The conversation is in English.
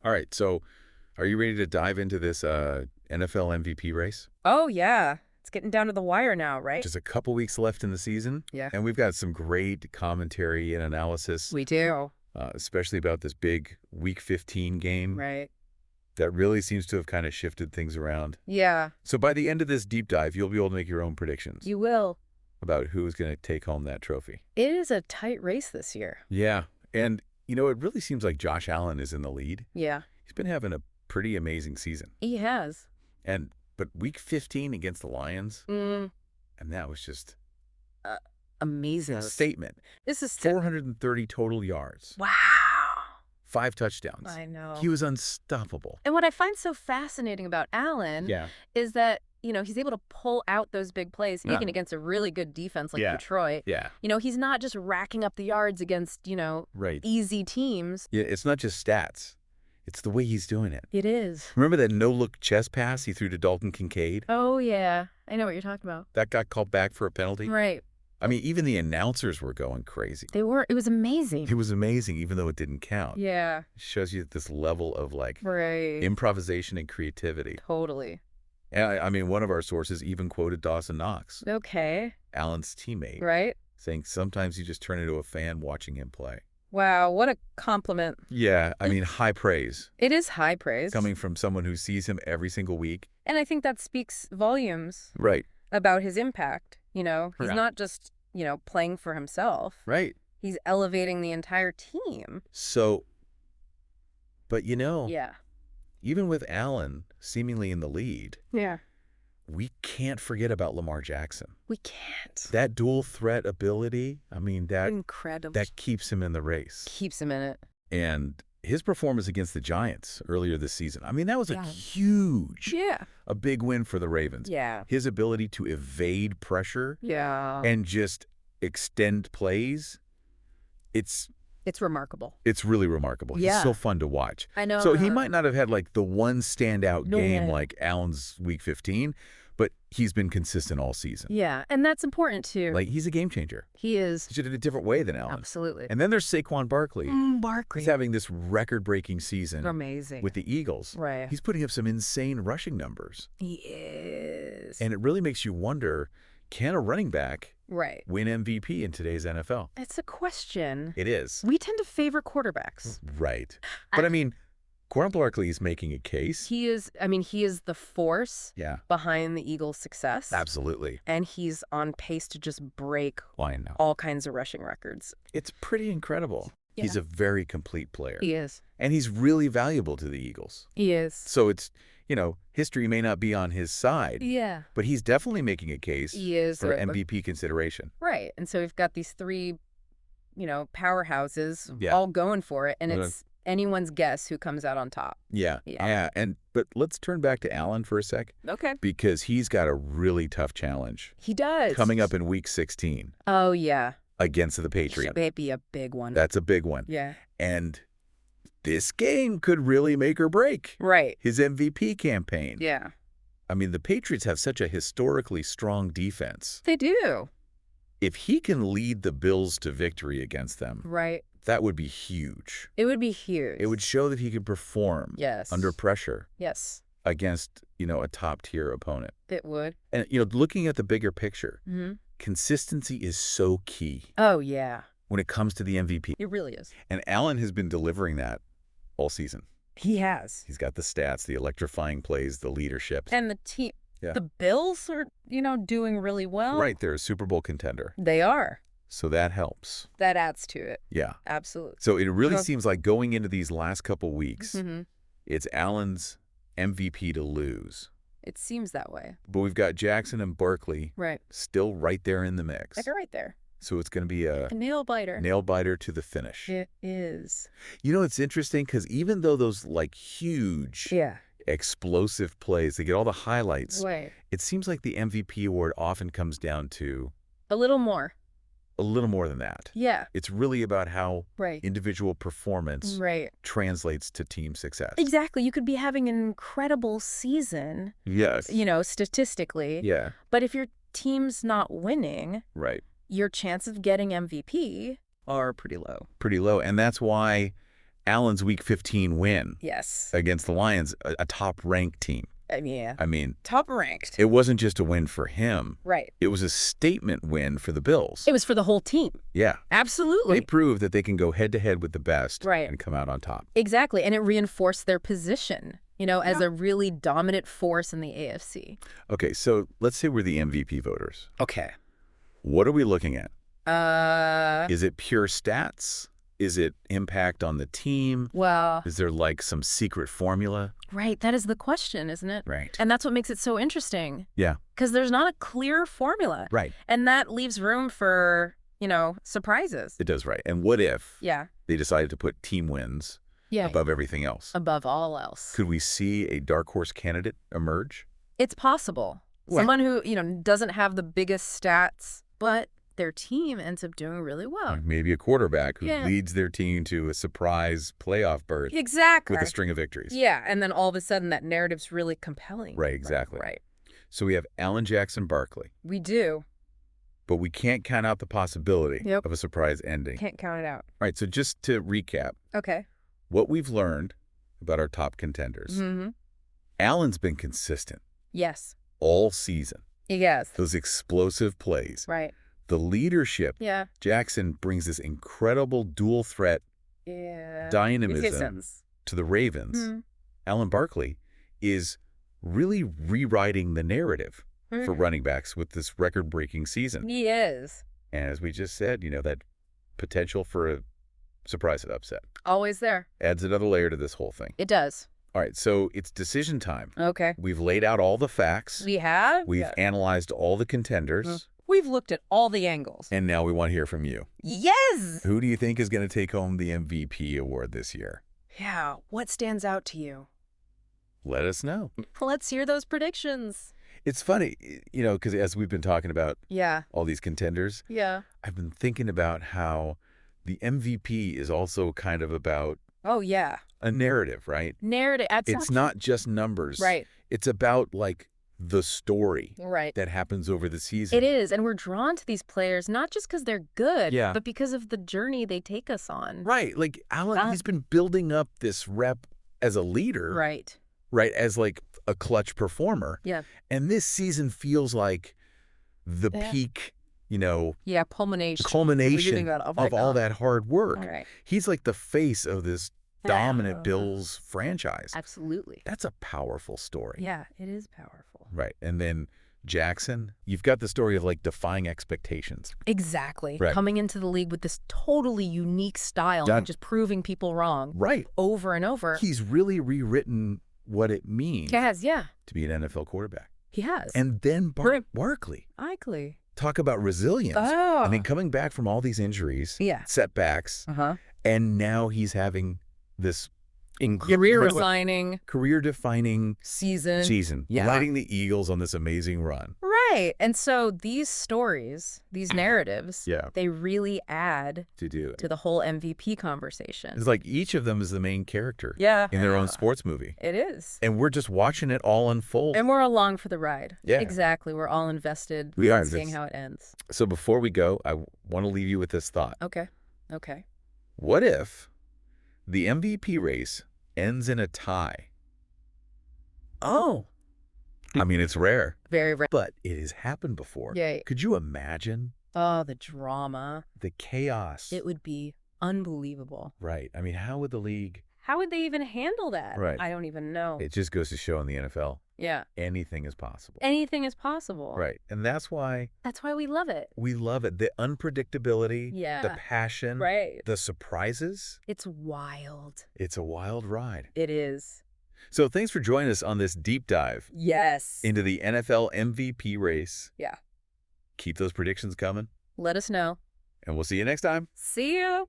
All right, so are you ready to dive into this NFL MVP race? Oh, yeah. It's getting down to the wire now, right? Just a couple weeks left in the season, Yeah. and we've got some great commentary and analysis, We do. especially about this big Week 15 game Right. that really seems to have kind of shifted things around. Yeah, So by the end of this deep dive, you'll be able to make your own predictions you will. about who's going to take home that trophy. It is a tight race this year. Yeah, and it really seems like Josh Allen is in the lead. Yeah, He's been having a pretty amazing season. he has. But Week 15 against the Lions, Mm, and that was just amazing. a statement. This is 430 total yards, wow. 5 touchdowns. I know. He was unstoppable. And what I find so fascinating about Allen Yeah. is that, he's able to pull out those big plays, Yeah. even against a really good defense like Yeah. Detroit. Yeah. He's not just racking up the yards against, Right. easy teams. Yeah, it's not just stats. It's the way he's doing it. It is. Remember that no-look chest pass he threw to Dalton Kincaid? Oh, yeah. I know what you're talking about. That got called back for a penalty? Right. I mean, even the announcers were going crazy. They were. It was amazing. It was amazing, even though it didn't count. Yeah. It shows you this level of, Right. improvisation and creativity. Totally. And I mean, one of our sources even quoted Dawson Knox, Okay. Allen's teammate, Right. saying sometimes you just turn into a fan watching him play. Wow. What a compliment. Yeah, I mean, high praise It is high praise. coming from someone who sees him every single week. And I think that speaks volumes Right. about his impact. He's Yeah. not just, playing for himself. Right. He's elevating the entire team. So, but Yeah. even with Allen seemingly in the lead, Yeah. we can't forget about Lamar Jackson. We can't. That dual threat ability, I mean, Incredible. that keeps him in the race. Keeps him in it. And his performance against the Giants earlier this season, I mean, that was a Yeah. huge, Yeah. a big win for the Ravens. Yeah. His ability to evade pressure Yeah. and just extend plays, it's It's remarkable. really remarkable. Yeah. He's so fun to watch. I know. So he might not have had the one standout No, game yeah. like Allen's Week 15, but he's been consistent all season. Yeah. And that's important too. He's a game changer. He is. He's just in a different way than Allen. Absolutely. And then there's Saquon Barkley. Barkley. He's having this record-breaking season Amazing. with the Eagles. Right. He's putting up some insane rushing numbers. He is. And it really makes you wonder, can a running back Right. win MVP in today's NFL? It's a question. It is. We tend to favor quarterbacks. Right. But I mean, Saquon Barkley is making a case. He is the force Yeah, behind the Eagles' success. absolutely. And he's on pace to just break Why now? all kinds of rushing records. It's pretty incredible. Yeah. He's a very complete player. He is. And he's really valuable to the Eagles. He is. So it's, history may not be on his side, Yeah. but he's definitely making a case He is. for MVP consideration. Right. And so we've got these three, powerhouses Yeah. all going for it. And Okay. it's anyone's guess who comes out on top. Yeah. Yeah. But let's turn back to Allen for a sec, Okay. because he's got a really tough challenge He does. coming up in Week 16 Oh, yeah. against the Patriots. Should be a big one. That's a big one. Yeah. And this game could really make or break Right. his MVP campaign. Yeah. I mean, the Patriots have such a historically strong defense. They do. If he can lead the Bills to victory against them, Right. that would be huge. It would be huge. It would show that he could perform Yes. under pressure Yes. against, a top-tier opponent. It would. And, looking at the bigger picture, Mm-hmm. consistency is so key Oh, yeah. when it comes to the MVP. It really is. And Allen has been delivering that all season. He has. He's got the stats, the electrifying plays, the leadership. And the team, Yeah. the Bills are, doing really well. Right, they're a Super Bowl contender. They are. So that helps. That adds to it. Yeah. Absolutely. So it really Okay. seems like going into these last couple weeks, Mm-hmm. it's Allen's MVP to lose. It seems that way. But we've got Jackson and Barkley Right. still right there in the mix. Like right there. So it's going to be a A nail biter. nail biter to the finish. It is. It's interesting because even though those huge, Yeah. explosive plays, they get all the highlights, Right. it seems like the MVP award often comes down to A little more. a little more than that. Yeah. It's really about how Right. individual performance Right. translates to team success. Exactly. You could be having an incredible season, Yes. statistically. Yeah. But if your team's not winning, Right. your chance of getting MVP are pretty low. Pretty low. And that's why Allen's Week 15 win Yes. against the Lions, a top-ranked team. Yeah. I mean, Top ranked. it wasn't just a win for him. Right. It was a statement win for the Bills. It was for the whole team. Yeah. Absolutely. They proved that they can go head-to-head with the best Right. and come out on top. Exactly. And it reinforced their position, as a really dominant force in the AFC. Okay, so let's say we're the MVP voters. Okay. What are we looking at? Uh, Is it pure stats? Is it impact on the team? well, Is there like some secret formula? right. That is the question, isn't it? Right. And that's what makes it so interesting. Yeah. Because there's not a clear formula. Right. And that leaves room for, surprises. It does, right. And what if Yeah. they decided to put team wins Yeah. above everything else? Above all else. Could we see a dark horse candidate emerge? It's possible. Well- Someone who, doesn't have the biggest stats, but their team ends up doing really well. Like maybe a quarterback who Yeah. leads their team to a surprise playoff berth Exactly. with a string of victories. Yeah, and then all of a sudden that narrative's really compelling. Right, exactly. Right. So we have Allen Jackson Barkley, We do. but we can't count out the possibility Yep. of a surprise ending. Can't count it out. All right, so just to recap, Okay. what we've learned about our top contenders. Mm-hmm. Allen's been consistent Yes. all season. Yes. Those explosive plays. Right. The leadership. Yeah. Jackson brings this incredible dual threat Yeah. dynamism to the Ravens. Mm-hmm. Allen Barkley is really rewriting the narrative for running backs with this record-breaking season. He is. And as we just said, that potential for a surprise upset Always there. adds another layer to this whole thing. It does. All right, so it's decision time. Okay. We've laid out all the facts. We have? We've Yeah. analyzed all the contenders. We've looked at all the angles. And now we want to hear from you. Yes! Who do you think is going to take home the MVP award this year? Yeah. What stands out to you? Let us know. Let's hear those predictions. It's funny, because as we've been talking about Yeah. all these contenders, Yeah. I've been thinking about how the MVP is also kind of about Oh, yeah. a narrative, right? Narrative. It's not just numbers. Right. It's about, the story Right. that happens over the season. It is. And we're drawn to these players not just because they're good, Yeah. but because of the journey they take us on. Right. Allen, he's been building up this rep as a leader. Right. Right, as a clutch performer. Yeah. And this season feels like the Yeah. peak, Yeah. Culmination. culmination That, oh of all that hard work. All right. He's like the face of this dominant Yeah. Bills franchise. Absolutely. That's a powerful story. Yeah. It is powerful. Right. And then Jackson, you've got the story of defying expectations. Exactly. Right. Coming into the league with this totally unique style That- and just proving people wrong Right. over and over. He's really rewritten what it means He has, yeah. to be an NFL quarterback. He has. And then Right. Barkley. Likely. Talk about resilience. Oh. I mean, coming back from all these injuries, Yeah. setbacks, Uh-huh. and now he's having this career-defining season, Yeah. lighting the Eagles on this amazing run. Right. And so these stories, these narratives, Yeah. they really add To do it. to the whole MVP conversation. It's like each of them is the main character Yeah. in their own sports movie. It is. And we're just watching it all unfold. And we're along for the ride. Yeah. Exactly. We're all invested We are. in seeing how it ends. So before we go, I want to leave you with this thought. Okay. Okay. What if the MVP race ends in a tie? Oh. I mean, it's rare, Very rare. but it has happened before. Yay. Could you imagine Oh, the drama. the chaos? It would be unbelievable. Right. I mean, how would the league... How would they even handle that? Right. I don't even know. It just goes to show in the NFL, Yeah. anything is possible. Anything is possible. Right. And that's why That's why we love it. we love it. The unpredictability, Yeah. the passion, Right. the surprises. It's wild. It's a wild ride. It is. So thanks for joining us on this deep dive Yes. into the NFL MVP race. Yeah. Keep those predictions coming, Let us know. and we'll see you next time. See you.